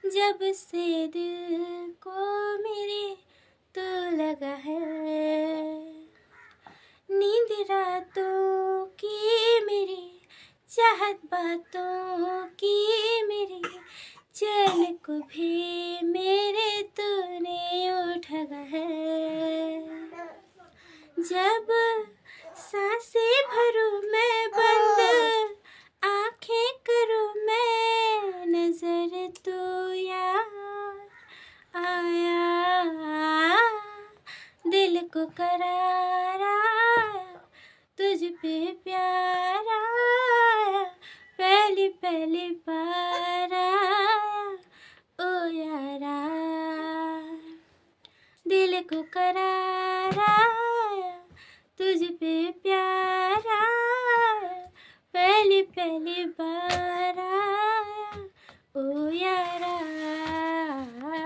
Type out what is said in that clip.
जब से दिल को मेरे तो लगा है, नींद रातों की मेरी, चाहत बातों की मेरी, चैन को भी मेरे तूने उठा है। जब सांसें भरूं मैं बंद, आंखें करूं मैं नजर, तो यार आया, दिल को करार आया, तुझ पे प्यार आया, पहली पहली बार आया ओ यारा, दिल को करार आया, तुझ पे प्यार आया, पहली पहली बार आया ओ यारा।